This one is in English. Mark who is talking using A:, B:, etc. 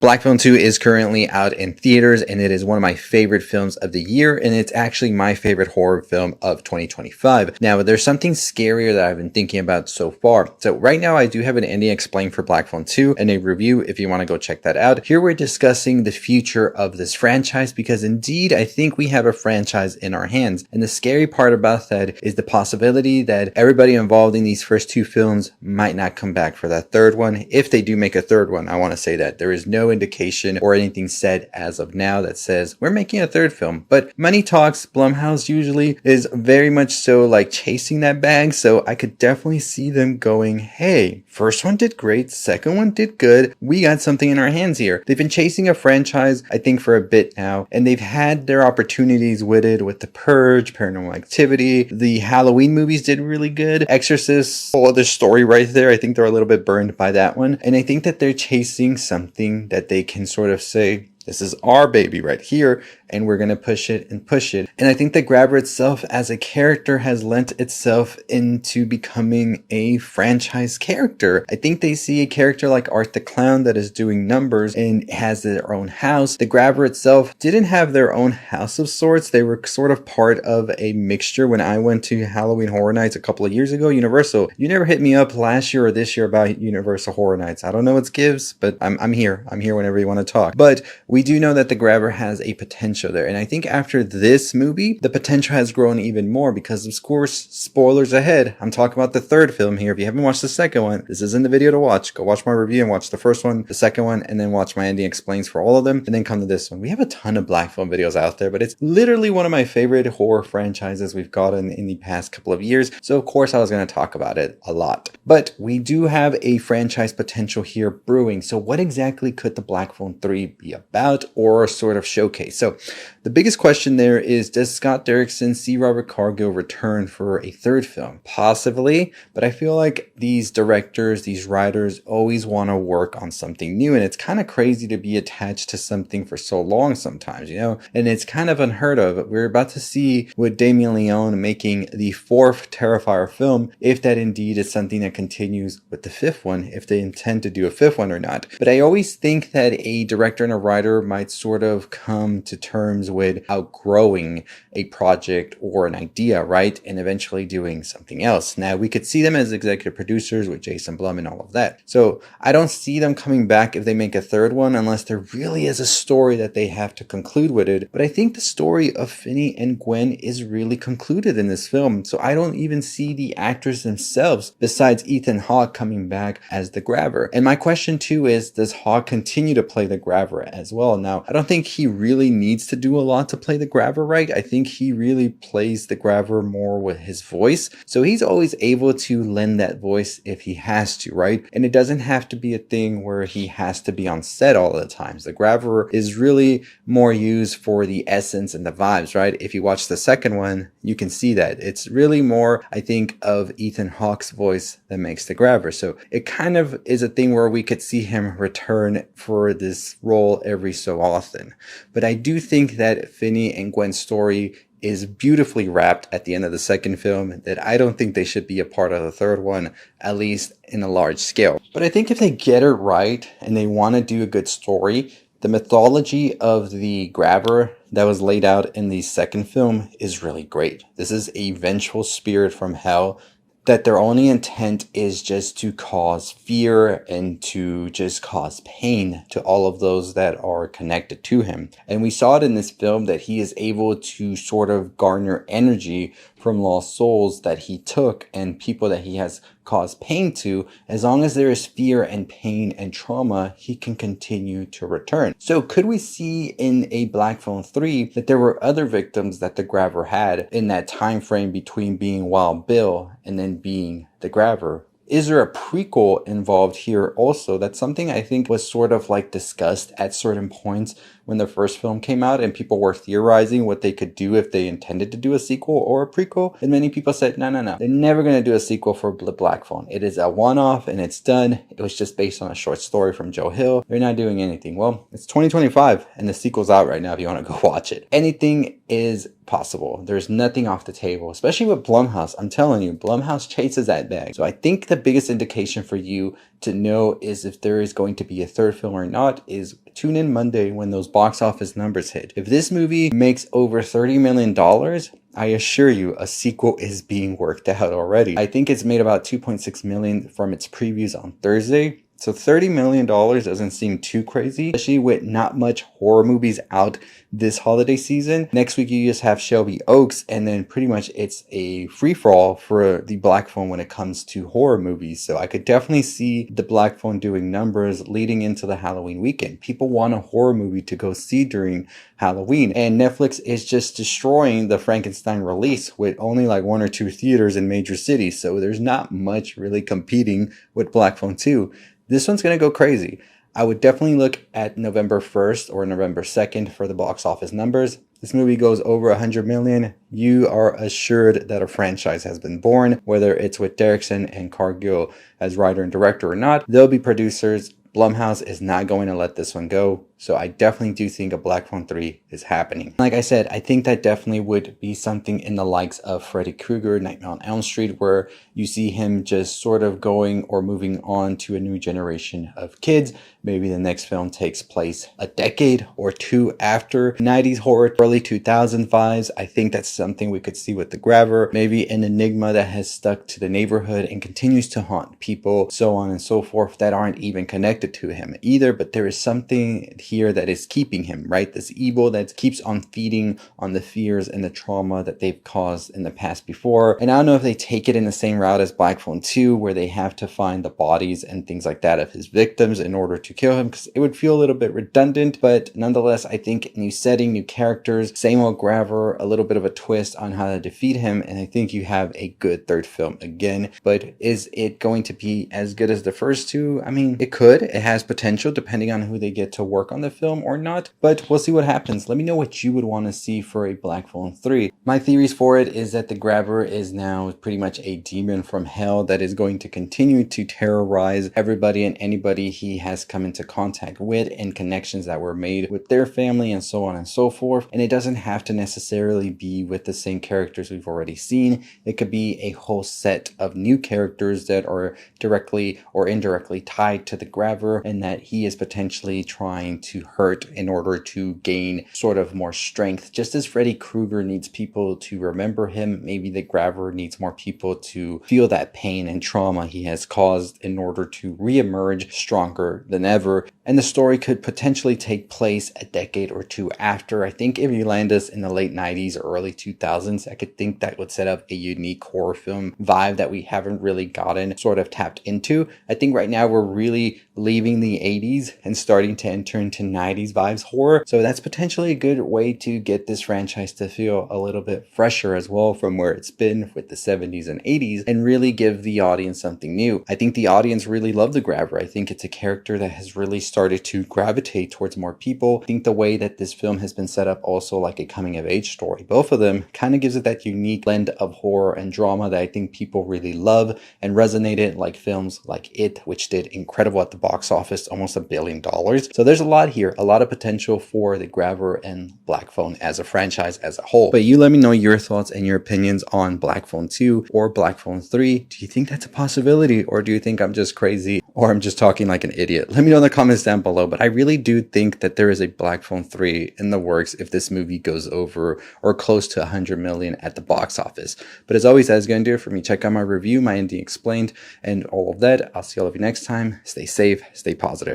A: Black Phone 2 is currently out in theaters, and it is one of my favorite films of the year, and it's actually my favorite horror film of 2025. Now, there's something scarier that I've been thinking about so far. So right now, I do have an ending explained for Black Phone 2 and a review if you want to go check that out. Here we're discussing the future of this franchise because indeed, I think we have a franchise in our hands. And the scary part about that is the possibility that everybody involved in these first two films might not come back for that third one. If they do make a third one, I want to say that there is no indication or anything said as of now that says we're making a third film, but money talks. Blumhouse usually is very much so like chasing that bag, so I could definitely see them going, hey, first one did great, second one did good, we got something in our hands here. They've been chasing a franchise I think for a bit now, and they've had their opportunities with it, with The Purge, Paranormal Activity, the Halloween movies did really good, Exorcist, whole other story right there. I think they're a little bit burned by that one, and I think that they're chasing something that they can sort of say, this is our baby right here, and we're going to push it and push it. And I think the Grabber itself as a character has lent itself into becoming a franchise character. I think they see a character like Art the Clown that is doing numbers and has their own house. The Grabber itself didn't have their own house of sorts. They were sort of part of a mixture. When I went to Halloween Horror Nights a couple of years ago, Universal, you never hit me up last year or this year about Universal Horror Nights. I don't know what's gives, but I'm here. I'm here whenever you want to talk. But we do know that the Grabber has a potential there. And I think after this movie, the potential has grown even more because, of course, spoilers ahead. I'm talking about the third film here. If you haven't watched the second one, this isn't the video to watch. Go watch my review and watch the first one, the second one, and then watch my ending explains for all of them, and then come to this one. We have a ton of Black Film videos out there, but it's literally one of my favorite horror franchises we've gotten in the past couple of years. So, of course, I was going to talk about it a lot. But we do have a franchise potential here brewing. So what exactly could the Black Phone 3 be about, or sort of showcase? So the biggest question there is, does Scott Derrickson see Robert Cargill return for a third film? Possibly, but I feel like these directors, these writers always want to work on something new, and it's kind of crazy to be attached to something for so long sometimes, you know, and it's kind of unheard of. We're about to see with Damien Leone making the fourth Terrifier film, if that indeed is something that continues with the fifth one, if they intend to do a fifth one or not. But I always think that a director and a writer might sort of come to terms with outgrowing a project or an idea, right? And eventually doing something else. Now, we could see them as executive producers with Jason Blum and all of that. So I don't see them coming back if they make a third one unless there really is a story that they have to conclude with it. But I think the story of Finney and Gwen is really concluded in this film. So I don't even see the actors themselves, besides Ethan Hawke, coming back as the Grabber. And my question too is, does Hawke continue to play the Grabber as well? Now, I don't think he really needs to do a lot to play the Grabber, right? I think he really plays the Grabber more with his voice. So he's always able to lend that voice if he has to, right? And it doesn't have to be a thing where he has to be on set all the time. The Grabber is really more used for the essence and the vibes, right? If you watch the second one, you can see that. It's really more, I think, of Ethan Hawke's voice that makes the Grabber. So it kind of is a thing where we could see him return for this role every so often. But I do think that Finney and Gwen's story is beautifully wrapped at the end of the second film, that I don't think they should be a part of the third one, at least in a large scale. But I think if they get it right and they want to do a good story, the mythology of the Grabber that was laid out in the second film is really great. This is a vengeful spirit from hell that their only intent is just to cause fear and to just cause pain to all of those that are connected to him. And we saw it in this film that he is able to sort of garner energy from lost souls that he took and people that he has caused pain to. As long as there is fear and pain and trauma, he can continue to return. So could we see in a Black Phone 3 that there were other victims that the Grabber had in that time frame between being Wild Bill and then being the Grabber? Is there a prequel involved here also? That's something I think was sort of like discussed at certain points when the first film came out and people were theorizing what they could do if they intended to do a sequel or a prequel. And many people said, no. They're never going to do a sequel for the Black Phone. It is a one-off and it's done. It was just based on a short story from Joe Hill. They're not doing anything. Well, it's 2025 and the sequel's out right now if you want to go watch it. Anything is possible. There's nothing off the table, especially with Blumhouse. I'm telling you, Blumhouse chases that bag. So I think the biggest indication for you to know is if there is going to be a third film or not is tune in Monday when those box office numbers hit. If this movie makes over $30 million, I assure you a sequel is being worked out already. I think it's made about $2.6 million from its previews on Thursday. So $30 million doesn't seem too crazy, especially with not much horror movies out this holiday season. Next week, you just have Shelby Oaks, and then pretty much it's a free-for-all for the Black Phone when it comes to horror movies. So I could definitely see the Black Phone doing numbers leading into the Halloween weekend. People want a horror movie to go see during Halloween, and Netflix is just destroying the Frankenstein release with only like 1 or 2 theaters in major cities. So there's not much really competing with Black Phone 2. This one's going to go crazy. I would definitely look at November 1st or November 2nd for the box office numbers. This movie goes over 100 million. You are assured that a franchise has been born, whether it's with Derrickson and Cargill as writer and director or not. They'll be producers. Blumhouse is not going to let this one go. So I definitely do think a Black Phone 3 is happening. Like I said, I think that definitely would be something in the likes of Freddy Krueger, Nightmare on Elm Street, where you see him just sort of going or moving on to a new generation of kids. Maybe the next film takes place a decade or two after 90s horror, early 2000s vibes. I think that's something we could see with The Grabber. Maybe an enigma that has stuck to the neighborhood and continues to haunt people, so on and so forth, that aren't even connected to him either. But there is something here that is keeping him, right? This evil that keeps on feeding on the fears and the trauma that they've caused in the past before. And I don't know if they take it in the same route as Black Phone 2, where they have to find the bodies and things like that of his victims in order to kill him, because it would feel a little bit redundant. But nonetheless, I think new setting, new characters, same old Grabber, a little bit of a twist on how to defeat him, and I think you have a good third film again. But is it going to be as good as the first two? I mean, it could. It has potential depending on who they get to work on the film or not, but we'll see what happens. Let me know what you would want to see for a Black Phone 3. My theories for it is that the Grabber is now pretty much a demon from hell that is going to continue to terrorize everybody and anybody he has come into contact with, and connections that were made with their family and so on and so forth. And it doesn't have to necessarily be with the same characters we've already seen. It could be a whole set of new characters that are directly or indirectly tied to the Grabber, and that he is potentially trying to hurt in order to gain sort of more strength. Just as Freddy Krueger needs people to remember him, maybe the Grabber needs more people to feel that pain and trauma he has caused in order to re-emerge stronger than ever. And the story could potentially take place a decade or two after. I think if you land us in the late 90s or early 2000s, I could think that would set up a unique horror film vibe that we haven't really gotten sort of tapped into. I think right now we're really leaving the 80s and starting to enter into 90s vibes horror. So that's potentially a good way to get this franchise to feel a little bit fresher as well from where it's been with the 70s and 80s, and really give the audience something new. I think the audience really loved the Grabber. I think it's a character that has really started to gravitate towards more people. I think the way that this film has been set up also like a coming of age story, both of them kind of gives it that unique blend of horror and drama that I think people really love and resonated, like films like It, which did incredible at the box office, almost $1 billion. So there's a lot here, a lot of potential for the Grabber and Black Phone as a franchise as a whole. But you let me know your thoughts and your opinions on Black Phone 2 or Black Phone 3. Do you think that's a possibility, or do you think I'm just crazy, or I'm just talking like an idiot? Let me know in the comments down below. But I really do think that there is a Black Phone 3 in the works if this movie goes over or close to 100 million at the box office. But as always, that's going to do it for me. Check out my review, my ending explained, and all of that. I'll see all of you next time. Stay safe, stay positive.